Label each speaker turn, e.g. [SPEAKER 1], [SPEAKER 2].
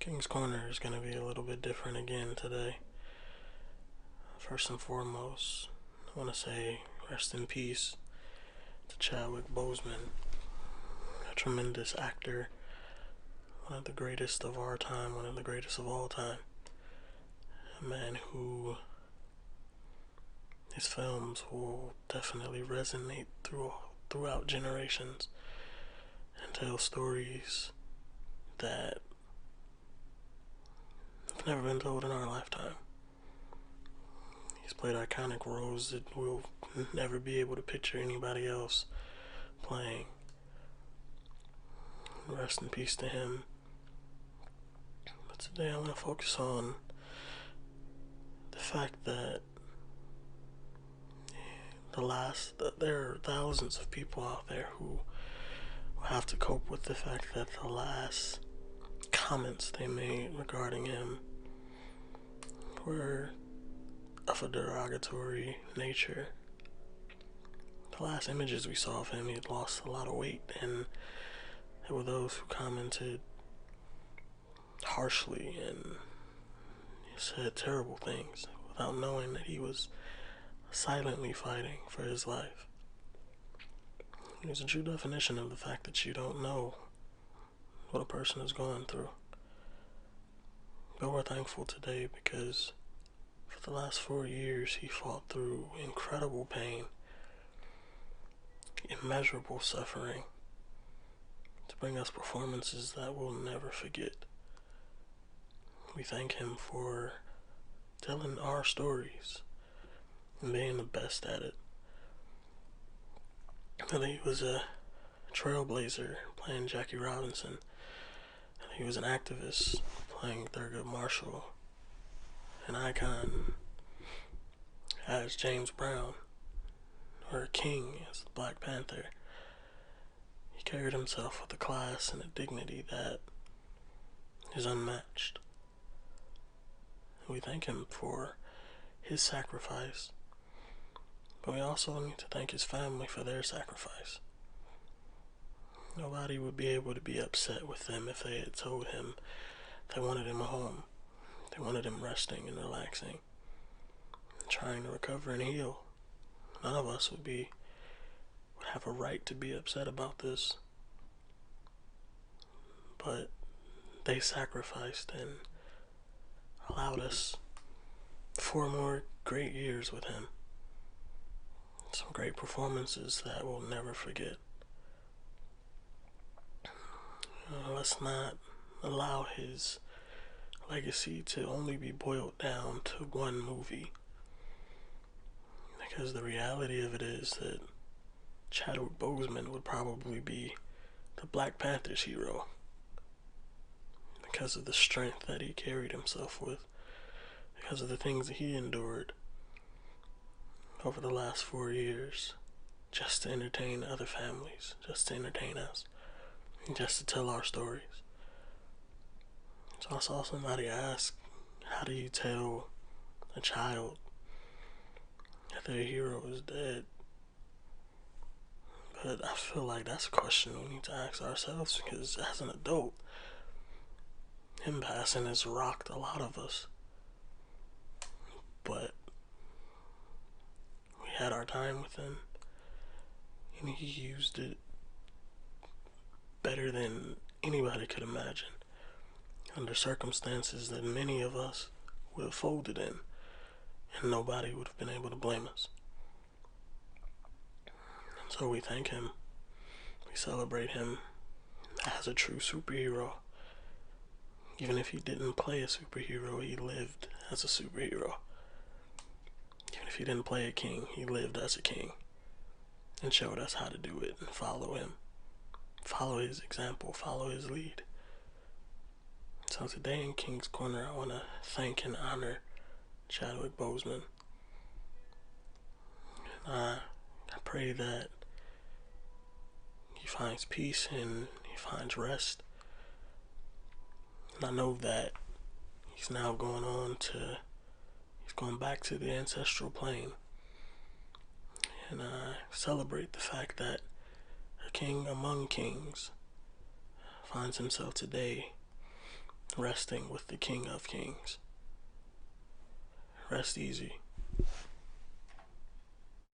[SPEAKER 1] King's Corner is going to be a little bit different again today. First and foremost, I want to say rest in peace to Chadwick Boseman, a tremendous actor, one of the greatest of our time, one of the greatest of all time. A man who his films will definitely resonate throughout generations and tell stories that have never been told in our lifetime. He's played iconic roles that we'll never be able to picture anybody else playing. Rest in peace to him. But today I want to focus on the fact that there are thousands of people out there who will have to cope with the fact that the last comments they made regarding him were of a derogatory nature. The last images we saw of him, he had lost a lot of weight, and there were those who commented harshly and said terrible things without knowing that he was silently fighting for his life. It was a true definition of the fact that you don't know what a person is going through. But we're thankful today because for the last 4 years he fought through incredible pain, immeasurable suffering, to bring us performances that we'll never forget. We thank him for telling our stories and being the best at it. Whether he was a trailblazer playing Jackie Robinson, whether he was an activist playing Thurgood Marshall, an icon as James Brown, or a king as the Black Panther, he carried himself with a class and a dignity that is unmatched. We thank him for his sacrifice, but we also need to thank his family for their sacrifice. Nobody would be able to be upset with them if they had told him they wanted him at home. They wanted him resting and relaxing, and trying to recover and heal. None of us would have a right to be upset about this. But they sacrificed and allowed us 4 more great years with him. Some great performances that we'll never forget. Let's not allow his legacy to only be boiled down to one movie. Because the reality of it is that Chadwick Boseman would probably be the Black Panther's hero because of the strength that he carried himself with, because of the things that he endured over the last 4 years just to entertain other families, just to entertain us, and just to tell our stories. So I saw somebody ask, how do you tell a child that their hero is dead? But I feel like that's a question we need to ask ourselves, because as an adult, him passing has rocked a lot of us. But we had our time with him, and he used it better than anybody could imagine, under circumstances that many of us would have folded in, and nobody would have been able to blame us. So we thank him. We celebrate him as a true superhero. Even if he didn't play a superhero, he lived as a superhero. Even if he didn't play a king, he lived as a king and showed us how to do it and follow him. Follow his example, follow his lead. So today in King's Corner, I want to thank and honor Chadwick Boseman. I pray that he finds peace and he finds rest. And I know that he's now he's going back to the ancestral plane. And I celebrate the fact that a king among kings finds himself today resting with the King of Kings. Rest easy.